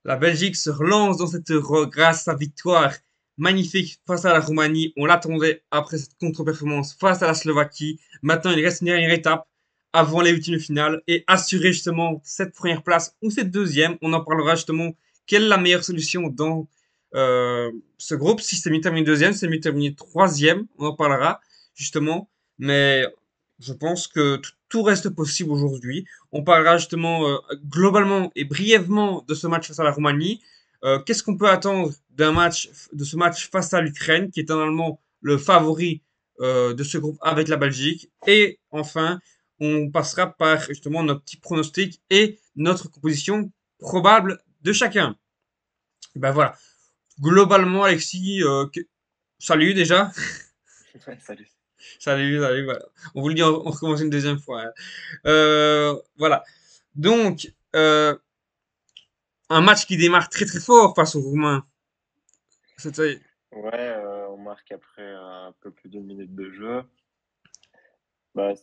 La Belgique se relance dans cette Euro grâce à sa victoire magnifique face à la Roumanie. On l'attendait après cette contre-performance face à la Slovaquie. Maintenant, il reste une dernière étape avant les huitièmes de finale et assurer justement cette première place ou cette deuxième. On en parlera justement. Quelle est la meilleure solution dans ce groupe? Si c'est mieux de terminer deuxième, c'est mieux de terminer troisième. On en parlera justement. Mais je pense que tout reste possible aujourd'hui. On parlera justement globalement et brièvement de ce match face à la Roumanie. Qu'est-ce qu'on peut attendre de ce match face à l'Ukraine, qui est normalement le favori de ce groupe avec la Belgique. Et enfin, on passera par justement notre petit pronostic et notre composition probable de chacun. Ben voilà. Globalement, Alexis, salut déjà. Ouais, salut. Salut, voilà. On vous le dit, on recommence une deuxième fois, hein. Voilà. Donc, un match qui démarre très très fort face aux Roumains. C'était, Ouais, on marque après un peu plus d'une minute de jeu. Bah,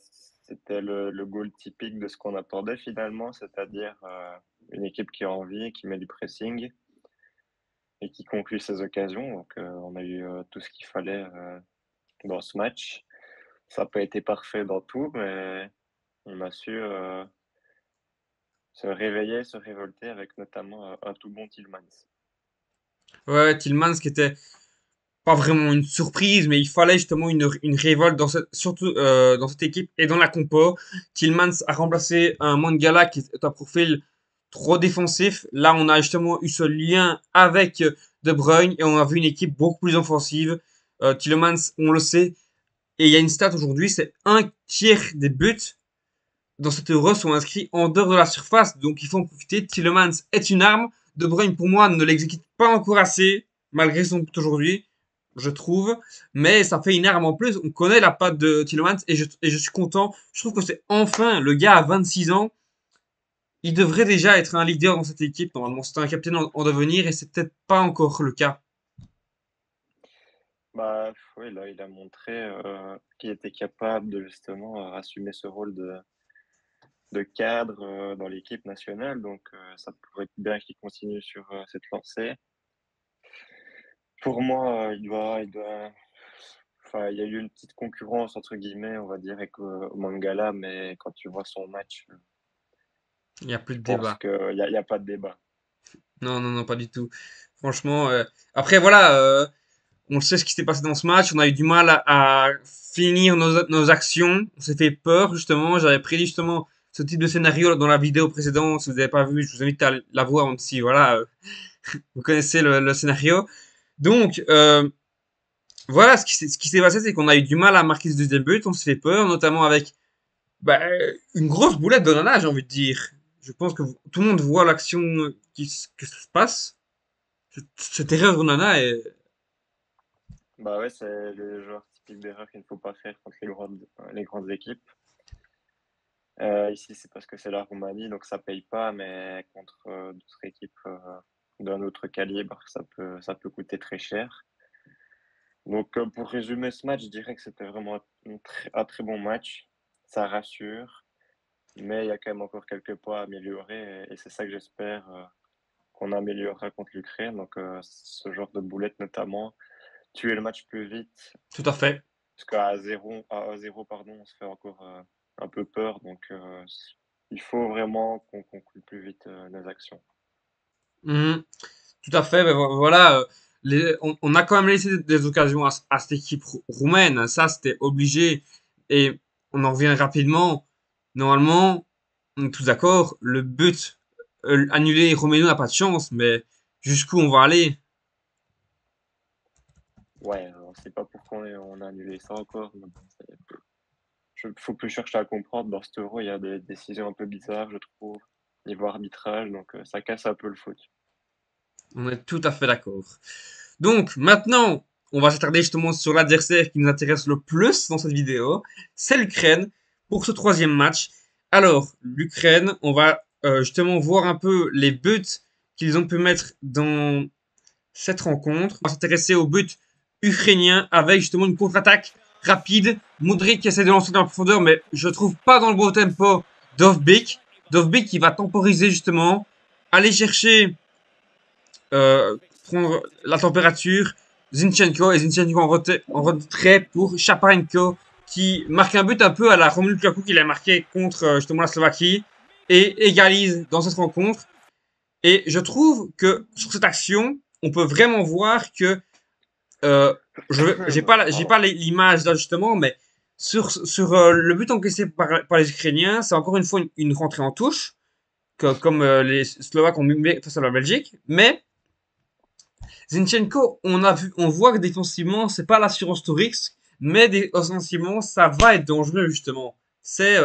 c'était le goal typique de ce qu'on attendait finalement, c'est-à-dire une équipe qui a envie, qui met du pressing et qui conclut ses occasions. Donc, on a eu tout ce qu'il fallait dans ce match. Ça n'a pas été parfait dans tout, mais on a su se réveiller, se révolter avec notamment un tout bon Tielemans. ouais, Tillmans qui était pas vraiment une surprise, mais il fallait justement une révolte dans surtout dans cette équipe et dans la compo. Tillmans a remplacé un Mangala qui est un profil trop défensif. Là, on a justement eu ce lien avec De Bruyne et on a vu une équipe beaucoup plus offensive. Tillmans, on le sait, et il y a une stat aujourd'hui, c'est un tiers des buts dans cette Euro sont inscrits en dehors de la surface, donc il faut en profiter. Tielemans est une arme. De Bruyne, pour moi, ne l'exécute pas encore assez, malgré son but aujourd'hui, je trouve. Mais ça fait une arme en plus. On connaît la patte de Tielemans et je suis content. Je trouve que c'est enfin le gars à 26 ans. Il devrait déjà être un leader dans cette équipe. Normalement, c'est un capitaine en devenir et c'est peut-être pas encore le cas. Bah, oui, là, il a montré qu'il était capable de justement assumer ce rôle de cadre dans l'équipe nationale. Donc, ça pourrait être bien qu'il continue sur cette lancée. Pour moi, enfin, il y a eu une petite concurrence entre guillemets, on va dire, avec Mangala, mais quand tu vois son match, Il n'y a plus je de pense débat. qu'il y a pas de débat. Non, non, non, pas du tout. Franchement, après, voilà, on sait ce qui s'est passé dans ce match. On a eu du mal à finir nos actions. On s'est fait peur, justement. J'avais prédit justement ce type de scénario dans la vidéo précédente. Si vous n'avez pas vu, je vous invite à la voir, même si, voilà, vous connaissez le scénario. Donc, voilà, ce qui s'est passé, c'est qu'on a eu du mal à marquer ce deuxième but. On s'est fait peur, notamment avec bah, une grosse boulette de Nana, j'ai envie de dire. Je pense que tout le monde voit l'action que ça se passe. Cette erreur de Nana est... Bah ouais, c'est le genre typique d'erreur qu'il ne faut pas faire contre les grandes équipes. Ici, c'est parce que c'est la Roumanie, donc ça paye pas, mais contre d'autres équipes d'un autre calibre, ça peut coûter très cher. Donc, pour résumer ce match, je dirais que c'était vraiment un très bon match. Ça rassure, mais il y a quand même encore quelques points à améliorer et c'est ça que j'espère qu'on améliorera contre l'Ukraine. Donc, ce genre de boulette notamment, tuer le match plus vite, Tout à fait. parce qu'à 0, pardon, on se fait encore un peu peur. Donc, il faut vraiment qu'on conclue plus vite nos actions. Mhm. Tout à fait, ben voilà, on a quand même laissé des occasions à cette équipe roumaine, ça c'était obligé, et on en revient rapidement. Normalement, on est tous d'accord, le but annulé, Romelu n'a pas de chance, mais jusqu'où on va aller? Ouais, on sait pas pourquoi on a annulé ça encore. Mais bon, faut plus chercher à comprendre. Dans cet euro, il y a des décisions un peu bizarres, je trouve, niveau arbitrage, donc ça casse un peu le foot. On est tout à fait d'accord. Donc maintenant, on va s'attarder justement sur l'adversaire qui nous intéresse le plus dans cette vidéo, c'est l'Ukraine pour ce troisième match. Alors, l'Ukraine, on va justement voir un peu les buts qu'ils ont pu mettre dans cette rencontre. On va s'intéresser aux buts ukrainiens avec justement une contre-attaque rapide. Modric qui essaie de lancer dans la profondeur, mais je trouve pas dans le bon tempo Dovbyk. Dovbyk qui va temporiser justement, aller chercher prendre la température. Zinchenko et Zinchenko en retrait pour Shaparenko qui marque un but un peu à la Romelu Lukaku qu'il a marqué contre justement la Slovaquie et égalise dans cette rencontre. Et je trouve que sur cette action, on peut vraiment voir que j'ai Pardon. pas l'image là justement, mais sur le but encaissé par les Ukrainiens, c'est encore une fois une rentrée en touche, comme les Slovaques ont mis face à la Belgique. Mais Zinchenko, on voit que défensivement, c'est pas l'assurance touriste, mais offensivement, ça va être dangereux justement. C'est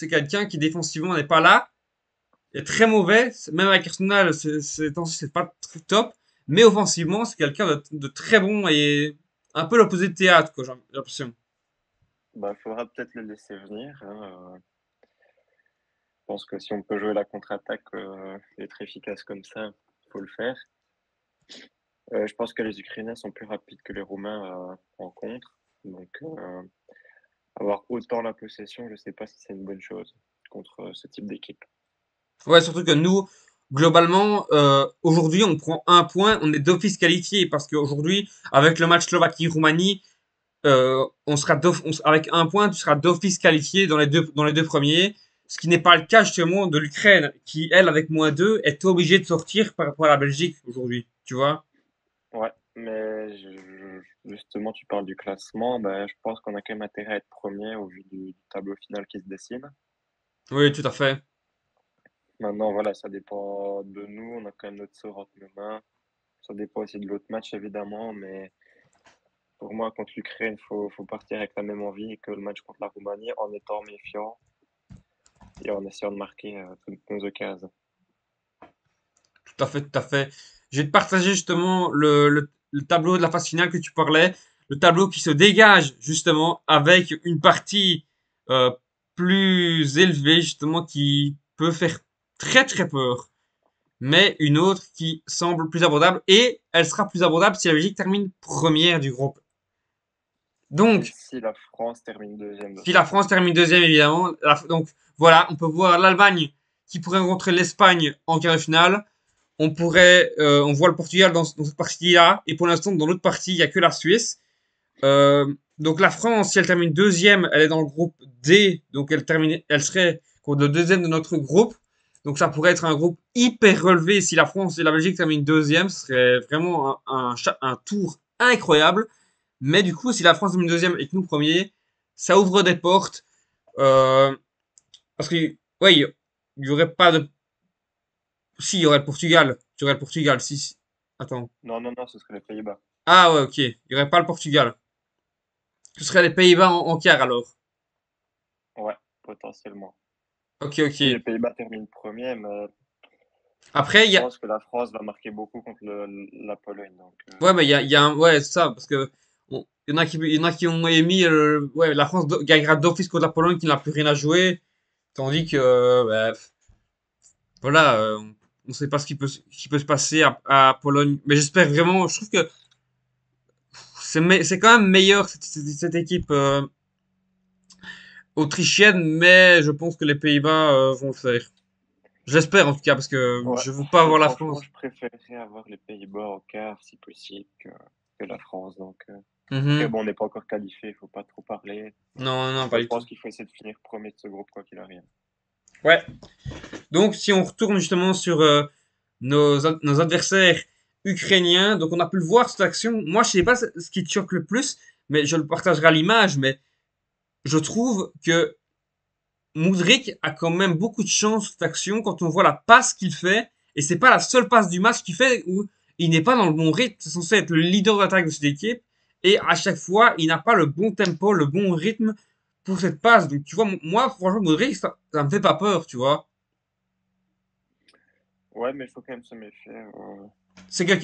quelqu'un qui défensivement n'est pas là, est très mauvais, même avec Arsenal, c'est pas très top, mais offensivement, c'est quelqu'un de très bon et un peu l'opposé de théâtre, quoi, j'ai l'impression. Bah, faudra peut-être le laisser venir, hein. Je pense que si on peut jouer la contre-attaque, et être efficace comme ça, faut le faire. Je pense que les Ukrainiens sont plus rapides que les Roumains, en contre. Donc, avoir autant la possession, je sais pas si c'est une bonne chose contre ce type d'équipe. Ouais, surtout que nous, globalement, aujourd'hui, on prend un point, on est d'office qualifié, parce qu'aujourd'hui, avec le match Slovaquie-Roumanie, avec un point, tu seras d'office qualifié dans les deux premiers. Ce qui n'est pas le cas justement de l'Ukraine, qui elle, avec -2, est obligée de sortir par rapport à la Belgique aujourd'hui. Tu vois? Ouais, mais justement, tu parles du classement, bah, je pense qu'on a quand même intérêt à être premier au vu du tableau final qui se dessine. Oui, tout à fait. Maintenant, voilà, ça dépend de nous, on a quand même notre sort entre nos mains. Ça dépend aussi de l'autre match, évidemment, mais pour moi, contre l'Ukraine, faut partir avec la même envie que le match contre la Roumanie, en étant méfiant et en essayant de marquer toutes nos occasions. Tout à fait, tout à fait. Je vais te partager justement le tableau de la phase finale que tu parlais. Le tableau qui se dégage justement avec une partie euh, plus élevée justement qui peut faire très très peur. Mais une autre qui semble plus abordable et elle sera plus abordable si la Belgique termine première du groupe. Et Donc, si la France termine deuxième de si son la France groupe? termine deuxième, évidemment, donc voilà, on peut voir l'Allemagne qui pourrait rencontrer l'Espagne en quart de finale. On voit le Portugal dans cette partie-là, et pour l'instant, dans l'autre partie, il y a que la Suisse. Donc la France, si elle termine deuxième, elle est dans le groupe D, donc elle serait contre le deuxième de notre groupe. Donc ça pourrait être un groupe hyper relevé si la France et la Belgique terminent deuxième, ce serait vraiment un tour incroyable. Mais du coup, si la France termine deuxième et que nous premiers, ça ouvre des portes. Euh, Parce que, ouais, il y aurait pas de. Si, il y aurait le Portugal. Il y aurait le Portugal. Si. Attends. Non, non, non, ce serait les Pays-Bas. Ah ouais, ok. Il y aurait pas le Portugal. Ce serait les Pays-Bas en quart alors. Ouais, potentiellement. Ok, Si les ok. Pays-Bas terminent premier, mais Après, je pense que la France va marquer beaucoup contre la Pologne. Donc, ouais, mais il y a ouais, c'est ça, parce que il y en a qui ont émis, ouais, la France gagnera d'office contre la Pologne qui n'a plus rien à jouer, tandis que, bah, voilà, on sait pas ce qui peut se passer à Pologne. Mais j'espère vraiment, je trouve que c'est quand même meilleur cette équipe autrichienne, mais je pense que les Pays-Bas vont le faire. Je l'espère en tout cas, parce que ouais, je veux pas voir la franchement, France. je préférerais avoir les Pays-Bas en quart, si possible, que la France. Donc, après, Mhm. bon, on n'est pas encore qualifié, il faut pas trop parler. Non, non, pas Mais je du tout. pense qu'il faut essayer de finir premier de ce groupe, quoi qu'il arrive. Ouais. Donc, si on retourne justement sur nos adversaires ukrainiens, donc on a pu le voir cette action. Moi, je sais pas ce qui te choque le plus, mais je le partagerai à l'image. Mais je trouve que Mudryk a quand même beaucoup de chance cette action quand on voit la passe qu'il fait. Et c'est pas la seule passe du match qu'il fait où il n'est pas dans le bon rythme. C'est censé être le leader d'attaque de cette équipe. Et à chaque fois, il n'a pas le bon tempo, le bon rythme pour cette passe. Donc, tu vois, moi, franchement, Mudryk, ça me fait pas peur, tu vois. Ouais, mais il faut quand même se méfier.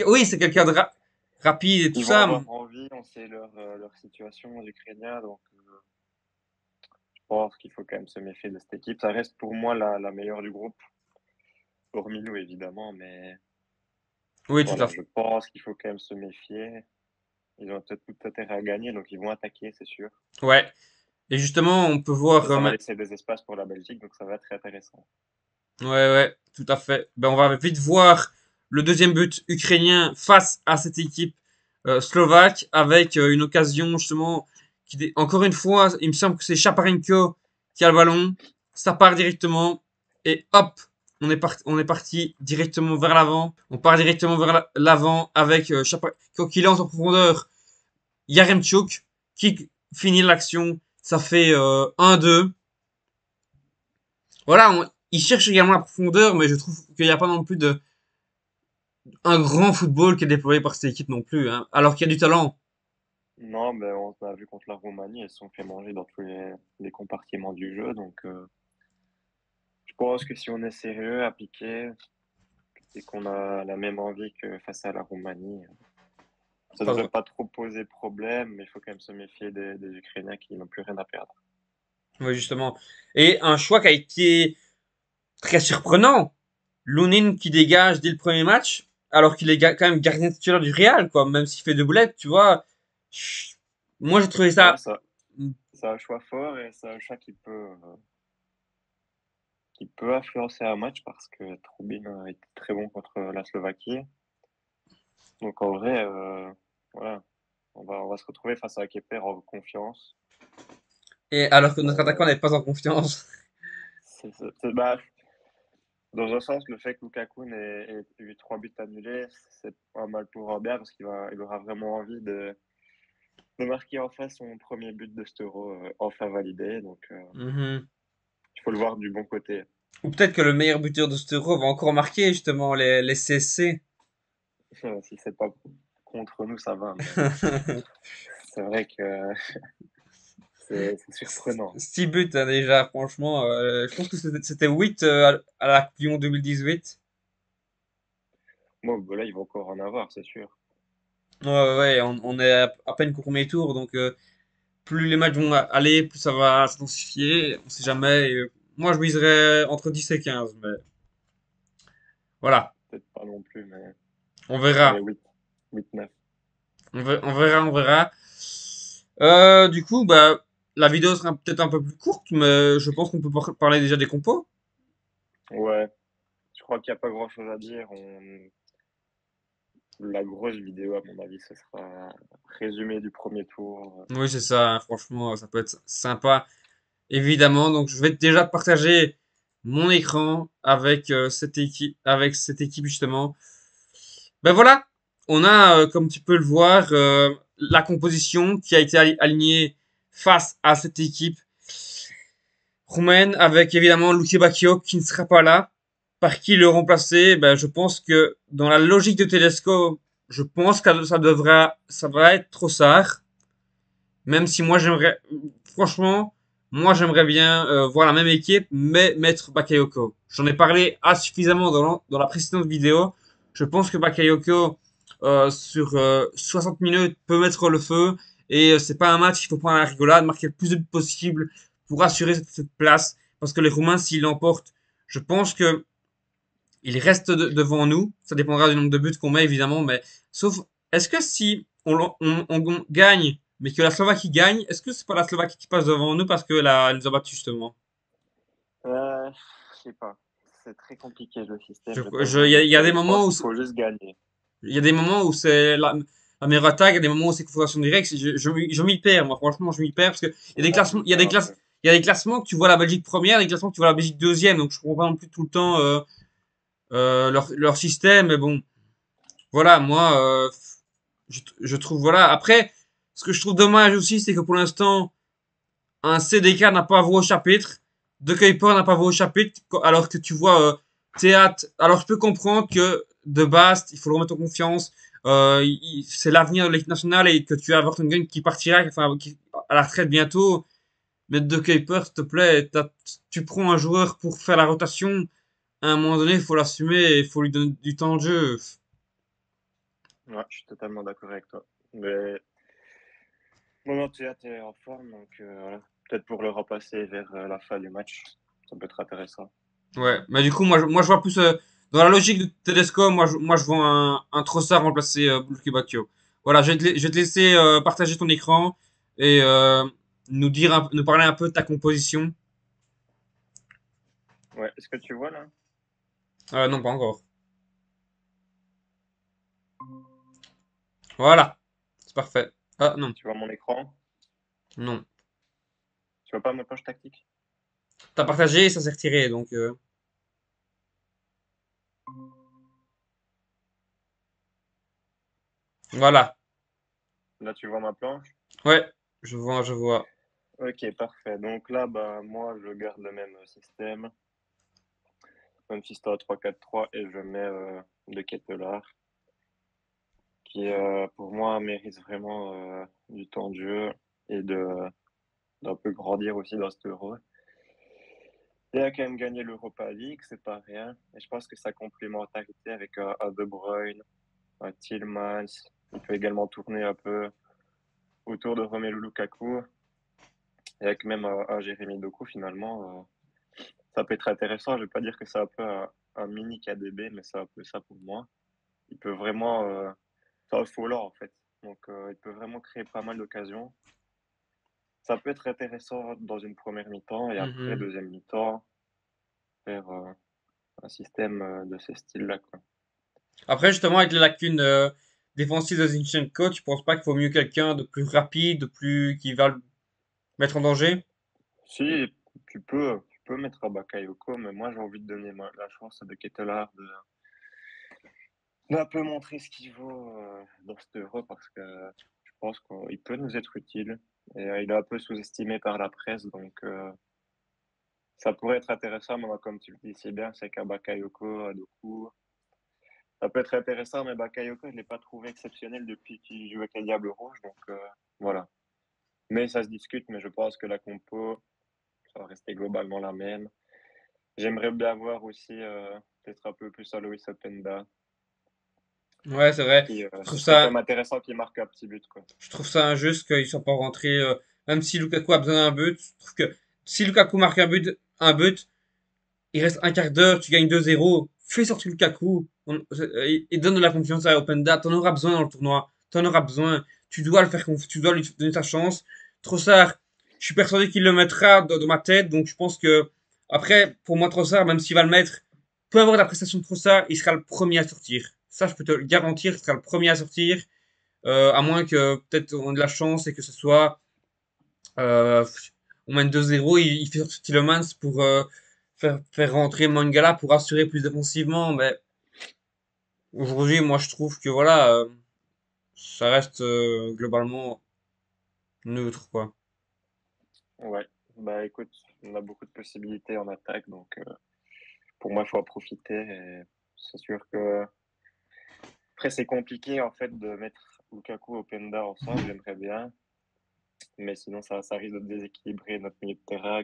Oui, c'est quelqu'un de rapide et tout Ils vont ça. avoir envie, on sait leur situation, les Ukrainiens, donc je pense qu'il faut quand même se méfier de cette équipe. Ça reste pour moi la meilleure du groupe, hormis nous évidemment, mais Oui, tout à voilà, fait. je pense qu'il faut quand même se méfier. Ils ont peut-être tout intérêt à gagner, donc ils vont attaquer, c'est sûr. Ouais. Et justement, on peut Mais voir. ça va laisser des espaces pour la Belgique, donc ça va être très intéressant. Ouais, ouais, tout à fait. Ben, on va vite voir le deuxième but ukrainien face à cette équipe slovaque avec une occasion justement encore une fois, il me semble que c'est Chaparenko qui a le ballon, ça part directement et hop, on est parti directement vers l'avant. On part directement vers l'avant avec Chaparenko qui lance en profondeur Yaremchuk qui finit l'action. Ça fait 1-2. Voilà, il cherche également la profondeur, mais je trouve qu'il n'y a pas non plus un grand football qui est déployé par cette équipe non plus, hein, alors qu'il y a du talent. Non, mais on a vu contre la Roumanie, elles se sont fait manger dans tous les compartiments du jeu. Donc, je pense que si on est sérieux, appliqué, et qu'on a la même envie que face à la Roumanie, ça ne devrait pas trop poser problème, mais il faut quand même se méfier des Ukrainiens qui n'ont plus rien à perdre. Oui, justement. Et un choix qui a été très surprenant. Lounine qui dégage dès le premier match, alors qu'il est quand même gardien titulaire du Real, quoi, même s'il fait deux boulettes, tu vois. Moi, j'ai trouvé Ouais, ça. c'est un choix fort et c'est un choix qui peut influencer un match parce que Troubin a été très bon contre la Slovaquie. Donc en vrai, voilà, on va se retrouver face à un Keper en confiance. Et alors que notre attaquant Euh, n'est pas en confiance. bah, dans un sens, le fait que Lukaku ait eu 3 buts annulés, c'est pas mal pour Robert parce il aura vraiment envie de marquer enfin son premier but de cet Euro enfin validé. Donc Mhm. il faut le voir du bon côté. Ou peut-être que le meilleur buteur de cet Euro va encore marquer, justement, les CSC. Si c'est pas contre nous, ça va, mais c'est vrai que c'est surprenant. 6 buts hein, déjà, franchement. Je pense que c'était 8 à la Lyon 2018. Moi, bah là, ils vont encore en avoir, c'est sûr. Ouais, ouais, ouais, on est à peine qu'au premier tour, donc plus les matchs vont aller, plus ça va s'intensifier. On sait jamais. Moi, je miserais entre 10 et 15, mais voilà, Peut-être pas non plus, mais on allez, verra. 8, 9. On verra, on verra. Du coup, bah, la vidéo sera peut-être un peu plus courte, mais je pense qu'on peut parler déjà des compos. Ouais, je crois qu'il n'y a pas grand-chose à dire. La grosse vidéo, à mon avis, ce sera résumé du premier tour. Oui, c'est ça, hein, franchement, ça peut être sympa, évidemment. Donc, je vais déjà te partager mon écran avec cette équipe justement. Ben voilà, on a, comme tu peux le voir, la composition qui a été alignée face à cette équipe roumaine, avec évidemment Luke Bacchio qui ne sera pas là. Par qui le remplacer? Ben, je pense que dans la logique de Tedesco, je pense que ça devrait être Trossard. Même si moi j'aimerais, franchement, moi j'aimerais bien voir la même équipe, mais mettre Bakayoko. J'en ai parlé suffisamment dans la précédente vidéo. Je pense que Bakayoko, sur 60 minutes, peut mettre le feu. Et c'est pas un match qu'il faut prendre à la rigolade, marquer le plus de buts possible pour assurer cette place. Parce que les Roumains, s'ils l'emportent, je pense que il reste devant nous. Ça dépendra du nombre de buts qu'on met, évidemment. Mais sauf, est-ce que si on gagne, mais que la Slovaquie gagne, est-ce que c'est pas la Slovaquie qui passe devant nous parce que elle nous a battus, justement? Je sais pas. C'est très compliqué le système, je t'avoue. Il Donc, y a des je pense moments où, qu'il faut juste gagner. il y a des moments où c'est la meilleure attaque, il y a des moments où c'est confrontation directe. Je m'y perds, moi, franchement, je m'y perds parce que il y a des Ouais, je classements, m'y perds un peu. il y a des classements que tu vois la Belgique première, des classements que tu vois la Belgique deuxième. Donc, je comprends pas non plus tout le temps, leur système, mais bon. Voilà, moi, je trouve, voilà. Après, ce que je trouve dommage aussi, c'est que pour l'instant, un CDK n'a pas voix au chapitre, De Kuiper n'a pas voix au chapitre, alors que tu vois, Théâtre, alors je peux comprendre que de base, il faut le remettre en confiance, c'est l'avenir de l'équipe nationale et que tu as Vertonghen qui partira, enfin, à la retraite bientôt, mais De Kuiper, s'il te plaît, tu prends un joueur pour faire la rotation, à un moment donné, il faut l'assumer, il faut lui donner du temps de jeu. Ouais, je suis totalement d'accord avec toi. Mais non, tu es en forme, donc voilà. Peut-être pour le repasser vers la fin du match, ça peut être intéressant. Ouais, mais du coup, moi, je vois plus dans la logique de Tedesco, moi, je vois un Trossard remplacer Luke Bacchio. Voilà, je vais te laisser partager ton écran et nous parler un peu de ta composition. Ouais, est-ce que tu vois là? Non, pas encore. Voilà, c'est parfait. Ah non, Tu vois mon écran? non. Tu vois pas ma poche tactique? T'as partagé et ça s'est retiré, donc voilà. Là, tu vois ma planche? Ouais, je vois, je vois. Ok, parfait. Donc là, bah, moi, je garde le même système, même système 3-4-3, et je mets de Ketelaar, qui, pour moi, mérite vraiment du temps de jeu et d'un peu grandir aussi dans cet Euro. Il a quand même gagné l'Europa League, c'est pas rien. Et je pense que sa complémentarité avec un De Bruyne, un Tielemans, il peut également tourner un peu autour de Romelu Lukaku, et avec même un Jérémy Doku finalement. Ça peut être intéressant. Je vais pas dire que c'est un peu un mini KDB, mais c'est un peu ça pour moi. Il peut vraiment, c'est un faux en fait. Donc, il peut vraiment créer pas mal d'occasions. Ça peut être intéressant dans une première mi-temps et après, Mhm. deuxième mi-temps, faire un système de ce style-là, quoi. Après, justement, avec les lacunes défensives de Zinchenko, tu penses pas qu'il faut mieux quelqu'un de plus rapide, de plus qui va le mettre en danger? Si, tu peux mettre un Bakayoko, mais moi, j'ai envie de donner la chance à De Ketelaar d'un peu montrer ce qu'il vaut dans cet Euro parce que je pense qu'il peut nous être utile. Et il est un peu sous-estimé par la presse, donc ça pourrait être intéressant, mais moi, comme tu le dis si bien, c'est qu'un Bakayoko, à Doku, ça peut être intéressant, mais Bakayoko, je ne l'ai pas trouvé exceptionnel depuis qu'il joue avec les Diables Rouges, donc voilà. Mais ça se discute, mais je pense que la compo, ça va rester globalement la même. J'aimerais bien voir aussi peut-être un peu plus à Loïs Openda, Ouais, c'est vrai. qui Je ce trouve serait quand ça, même intéressant qu'il marque un petit but, quoi. je trouve ça injuste qu'ils soient pas rentrés, même si Lukaku a besoin d'un but. Je trouve que si Lukaku marque un but, il reste un quart d'heure, tu gagnes 2-0. Fais sortir Lukaku. Et donne de la confiance à Openda. T'en auras besoin dans le tournoi. T'en auras besoin. Tu dois le faire tu dois lui donner sa chance. Trossard, je suis persuadé qu'il le mettra dans ma tête. Donc je pense que, après, pour moi, Trossard, même s'il va le mettre, peu avoir la prestation de Trossard, il sera le premier à sortir. Ça, je peux te le garantir, il sera le premier à sortir. À moins que peut-être on ait de la chance et que ce soit euh, on mène 2-0, il fait sortir Tielemans pour faire rentrer Mangala pour assurer plus défensivement. Mais aujourd'hui, moi, je trouve que voilà, ça reste globalement neutre, quoi. Ouais, bah écoute, on a beaucoup de possibilités en attaque, donc pour moi, il faut en profiter. Et c'est sûr que après, c'est compliqué en fait de mettre Lukaku et Openda ensemble, j'aimerais bien, mais sinon ça risque de déséquilibrer notre milieu de terrain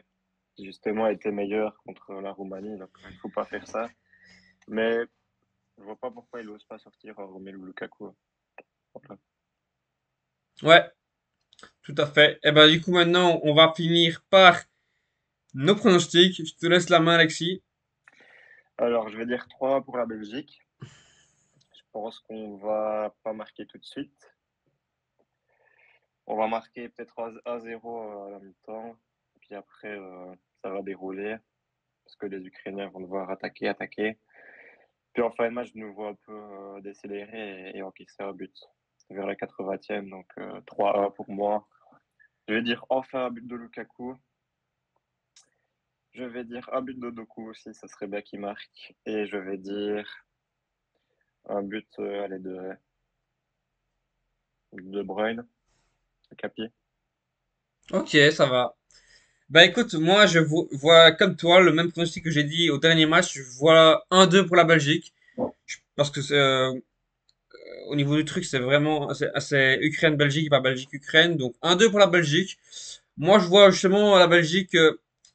qui justement était meilleur contre la Roumanie, donc il ne faut pas faire ça. Mais je vois pas pourquoi il n'ose pas sortir Romelu Lukaku. Voilà. Ouais, tout à fait. Et ben du coup, maintenant, on va finir par nos pronostics. Je te laisse la main, Alexis. Alors, je vais dire 3 pour la Belgique. Je pense qu'on va pas marquer tout de suite. On va marquer peut-être 1-0 à la mi-temps. Puis après, ça va dérouler parce que les Ukrainiens vont devoir attaquer, attaquer. Puis en fin de match, je nous vois un peu décélérer et encaisser un but vers la 80e. Donc 3-1 pour moi. Je vais dire enfin un but de Lukaku. Je vais dire un but de Doku aussi, ça serait bien qu'il marque. Et je vais dire un but allez, de Bruyne, de Capier. Ok, ça va. Bah écoute, moi je vois comme toi le même pronostic que j'ai dit au dernier match. Je vois 1-2 pour la Belgique. Parce que au niveau du truc, c'est vraiment c'est Ukraine-Belgique, pas Belgique-Ukraine. Donc 1-2 pour la Belgique. Moi je vois justement la Belgique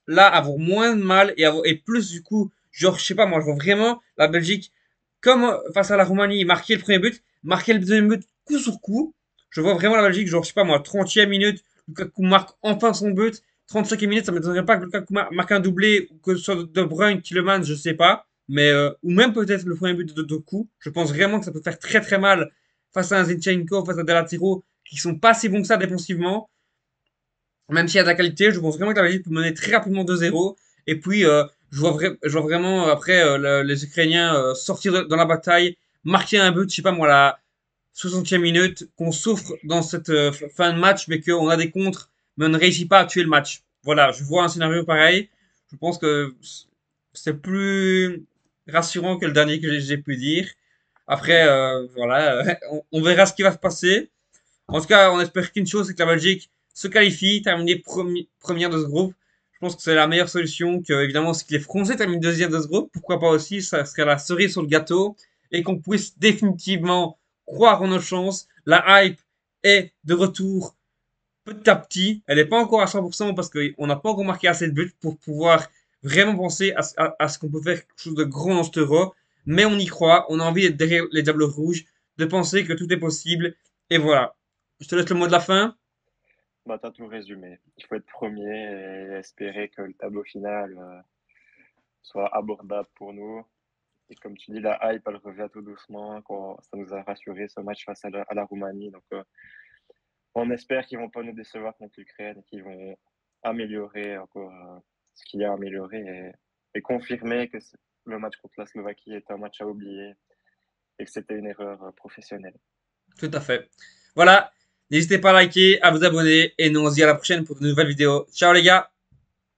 là avoir moins de mal et plus du coup, genre je sais pas, moi je vois vraiment la Belgique comme face à la Roumanie, marquer le premier but, marquer le deuxième but coup sur coup. Je vois vraiment la Belgique, genre je sais pas moi, 30e minute, Lukaku marque enfin son but. 35e minute, ça m'étonnerait pas que Lukaku marque un doublé ou que ce soit De Bruyne, Tielemans, je sais pas. Mais ou même peut-être le premier but de Doku. Je pense vraiment que ça peut faire très très mal face à un Zinchenko, face à Delatiro, qui sont pas si bons que ça défensivement. Même s'il y a de la qualité, je pense vraiment que la Belgique peut mener très rapidement 2-0. Et puis, je vois vraiment après les Ukrainiens sortir dans la bataille, marquer un but, je sais pas moi, la 60e minute, qu'on souffre dans cette fin de match, mais qu'on a des contres, mais on ne réussit pas à tuer le match. Voilà, je vois un scénario pareil. Je pense que c'est plus rassurant que le dernier que j'ai pu dire. Après, voilà, on verra ce qui va se passer. En tout cas, on espère qu'une chose, c'est que la Belgique se qualifie, terminer première de ce groupe. Je pense que c'est la meilleure solution. Que, évidemment, c'est que les Français terminent deuxième de ce groupe. Pourquoi pas aussi, ça serait la cerise sur le gâteau. Et qu'on puisse définitivement croire en nos chances. La hype est de retour petit à petit. Elle n'est pas encore à 100% parce qu'on n'a pas encore marqué assez de buts pour pouvoir vraiment penser à ce qu'on peut faire quelque chose de grand dans ce euro. Mais on y croit, on a envie d'être derrière les Diables Rouges, de penser que tout est possible. Et voilà. Je te laisse le mot de la fin. Bah, t'as tout résumé. Il faut être premier et espérer que le tableau final soit abordable pour nous. Et comme tu dis, la hype, elle revient tout doucement. Ça nous a rassuré ce match face à la Roumanie. Donc, on espère qu'ils vont pas nous décevoir contre l'Ukraine et qu'ils vont améliorer encore ce qu'il y a à améliorer et confirmer que le match contre la Slovaquie est un match à oublier et que c'était une erreur professionnelle. Tout à fait. Voilà. N'hésitez pas à liker, à vous abonner. Et nous on se dit à la prochaine pour de nouvelles vidéos. Ciao les gars!